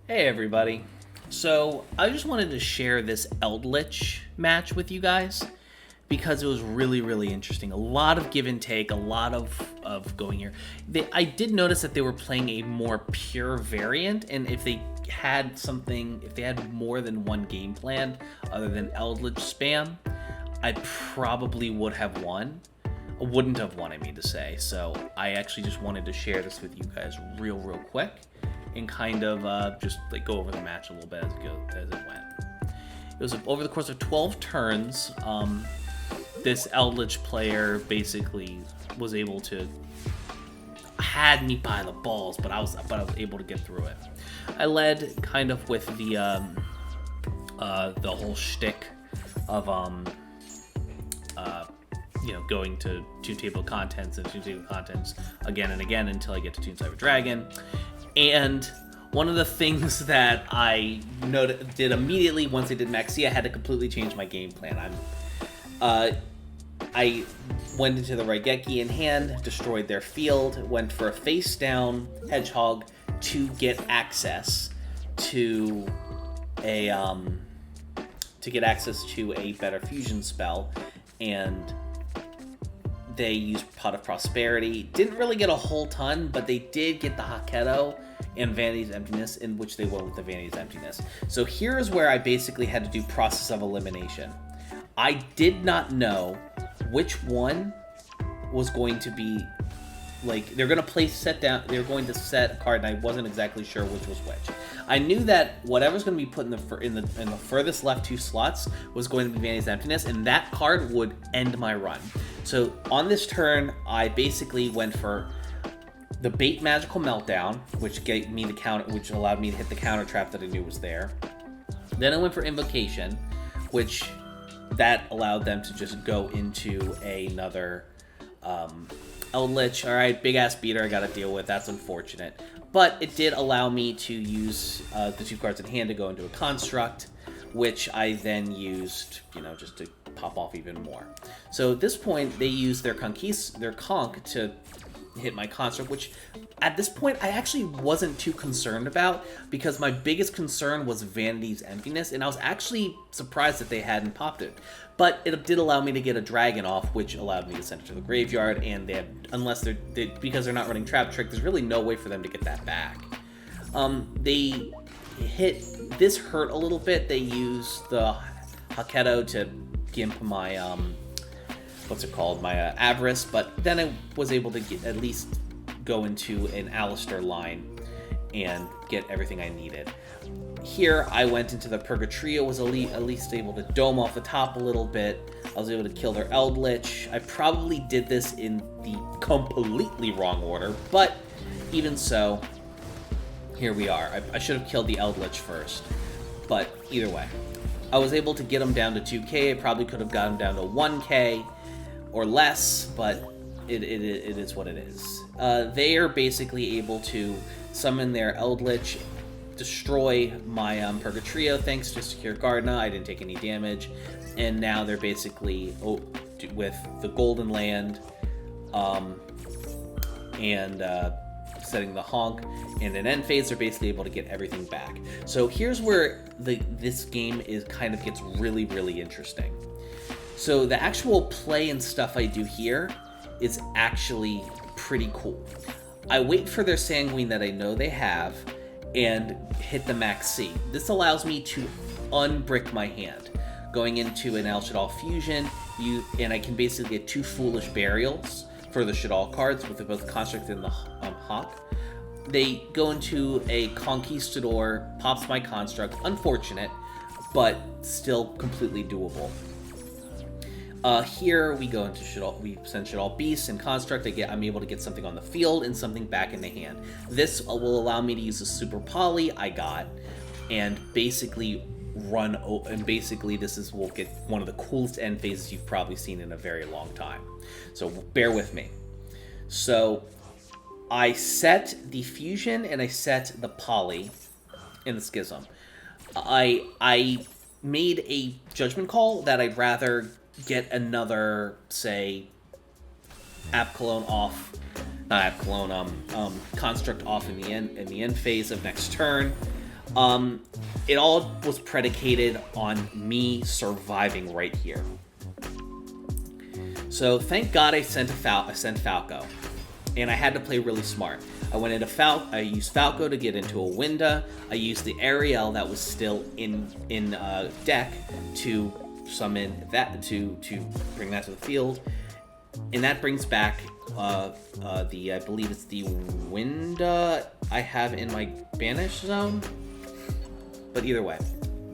Hey everybody. So I just wanted to share this Eldlitch match with you guys because it was really interesting. A lot of give and take, a lot of going here. I did notice that they were playing a more pure variant, and if they had more than one game plan other than Eldlitch spam, I probably wouldn't have won, I mean to say. So I actually just wanted to share this with you guys real quick and kind of just like go over the match a little bit as it went. It was over the course of 12 turns. This Eldlitch player basically was able to had me by the balls, but I was able to get through it. I led kind of with the whole shtick of going to Toon Table Contents and Toon Table Contents again and again until I get to Toon Cyber Dragon. And one of the things that I did immediately once I did Max C, I had to completely change my game plan. I went into the Raigeki in hand, destroyed their field, went for a face down Hedgehog to get access to a better fusion spell, and they used Pot of Prosperity. Didn't really get a whole ton, but they did get the Haketo and Vanity's Emptiness, in which they went with the Vanity's Emptiness. So here is where I basically had to do process of elimination. I did not know which one was going to be, like, they're going to set a card, and I wasn't exactly sure which was which. I knew that whatever's going to be put in the furthest left two slots was going to be Vanity's Emptiness, and that card would end my run. So on this turn, I basically went for the Bait Magical Meltdown, which gave me the counter, which allowed me to hit the counter trap that I knew was there. Then I went for Invocation, which that allowed them to just go into another Eldlitch. All right, big ass beater I got to deal with. That's unfortunate, but it did allow me to use the two cards in hand to go into a construct, which I then used, just to pop off even more. So at this point, they used their conch to hit my construct, which at this point I actually wasn't too concerned about, because my biggest concern was Vanity's Emptiness, and I was actually surprised that they hadn't popped it. But it did allow me to get a dragon off, which allowed me to send it to the graveyard, and because they're not running Trap Trick, there's really no way for them to get that back. This hurt a little bit. They used the Haketo to gimp my my Avarice, but then I was able to at least go into an Alistair line and get everything I needed. Here I went into the Purgatrio, was at least able to dome off the top a little bit. I was able to kill their Eldritch. I probably did this in the completely wrong order, but even so, here we are. I should have killed the Eldritch first, but either way, I was able to get them down to 2k. I probably could have got them down to 1k or less, but it is what it is. They are basically able to summon their Eldritch, destroy my Purgatrio thanks to Secure Gardener. I didn't take any damage, and now they're basically with the Golden Land and setting the honk in an end phase, they're basically able to get everything back. So here's where this game gets really interesting. So the actual play and stuff I do here is actually pretty cool. I wait for their Sanguine that I know they have and hit the Max C. This allows me to unbrick my hand. Going into an El Shaddoll Fusion, and I can basically get two Foolish Burials for the Shaddoll cards with both Construct and the Hawk. They go into a Conquistador, pops my Construct. Unfortunate, but still completely doable. Here we go into Shaddoll. We send Shaddoll Beast and Construct. I'm able to get something on the field and something back in the hand. This will allow me to use the Super Poly I got and basically will get one of the coolest end phases you've probably seen in a very long time. So bear with me. So I set the Fusion and I set the Poly in the Schism. I made a judgment call that I'd rather get another, say, Construct off in the end phase of next turn. It all was predicated on me surviving right here. So thank God I sent Falco, and I had to play really smart. I went into I used Falco to get into a Winda. I used the Ariel that was still in deck to summon that to bring that to the field, and that brings back I believe it's the Winda I have in my banish zone. But either way,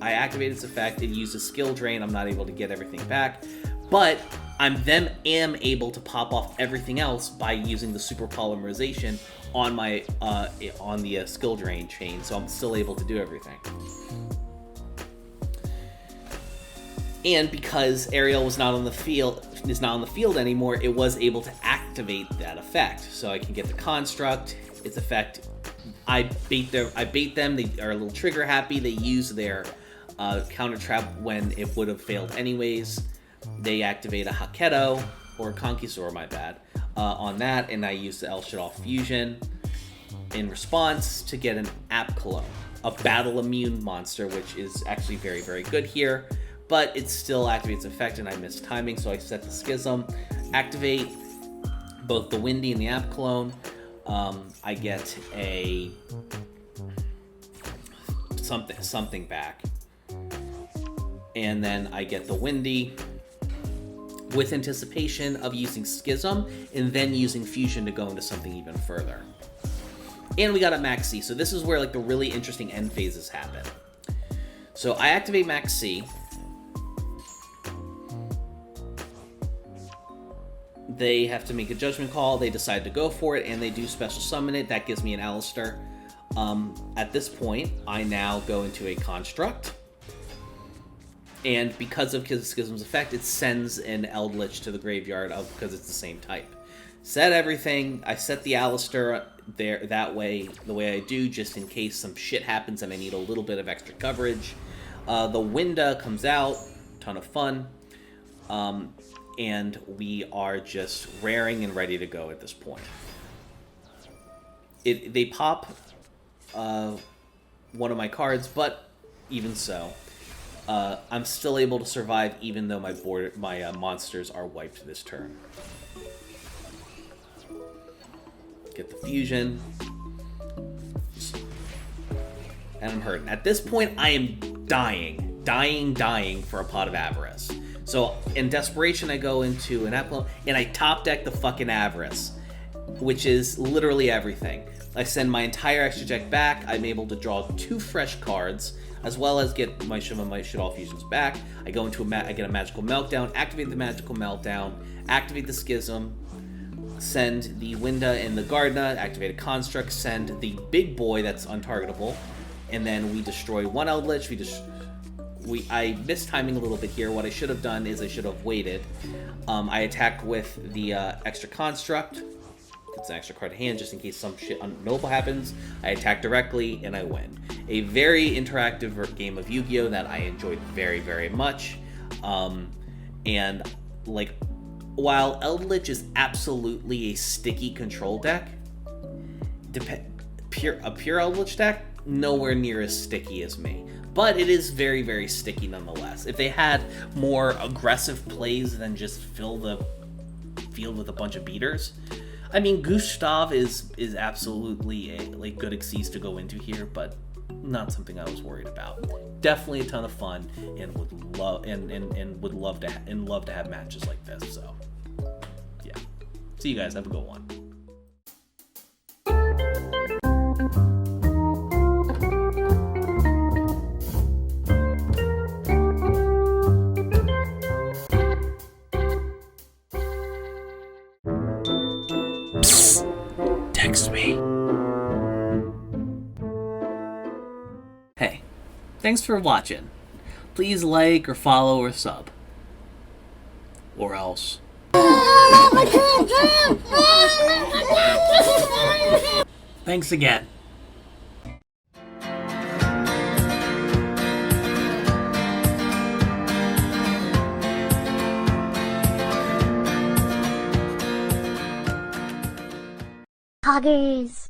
I activated its effect. It used a skill drain. I'm not able to get everything back, but am able to pop off everything else by using the super polymerization on my on the skill drain chain. So I'm still able to do everything. And because Ariel is not on the field anymore, it was able to activate that effect. So I can get the construct, its effect. I bait them. They are a little trigger happy. They use their counter trap when it would have failed anyways. They activate a Haketo or Conquistador, my bad, on that, and I use the El Shaddai Fusion in response to get an App Cologne, a battle immune monster, which is actually very, very good here. But it still activates effect, and I missed timing, so I set the Schism, activate both the Windy and the App Cologne. I get a something back, and then I get the Windy with anticipation of using Schism and then using Fusion to go into something even further. And we got a Max C, so this is where like the really interesting end phases happen. So I activate Max C. They have to make a judgment call. They decide to go for it, and they do special summon it. That gives me an Alistair. At this point, I now go into a construct. And because of Schism's effect, it sends an Eldlitch to the graveyard because it's the same type. Set everything. I set the Alistair there the way I do, just in case some shit happens and I need a little bit of extra coverage. The Winda comes out. Ton of fun. And we are just raring and ready to go at this point. They pop one of my cards, but even so, I'm still able to survive even though my monsters are wiped this turn. Get the fusion. And I'm hurting. At this point, I am dying for a Pot of Avarice. So in desperation, I go into an Apple and I top deck the fucking Avarice, which is literally everything. I send my entire extra deck back. I'm able to draw 2 fresh cards, as well as get my Shaddai Fusions back. I go into I get a Magical Meltdown, activate the Magical Meltdown, activate the Schism, send the Winda and the Gardna, activate a Construct, send the big boy that's untargetable, and then we destroy one Eldritch. I missed timing a little bit here. What I should have done is I should have waited. I attacked with the extra construct. It's an extra card to hand just in case some shit unknowable happens. I attack directly and I win. A very interactive game of Yu-Gi-Oh! That I enjoyed very, very much. And like, while Eldlitch is absolutely a sticky control deck, a pure Eldlitch deck, nowhere near as sticky as me. But it is very, very sticky nonetheless. If they had more aggressive plays than just fill the field with a bunch of beaters, I mean, Gustav is absolutely a good excuse to go into here, but not something I was worried about. Definitely a ton of fun, and would love to have matches like this. So, yeah. See you guys. Have a good one. Text me. Hey, thanks for watching. Please like or follow or sub. Or else. Thanks again. Poggers.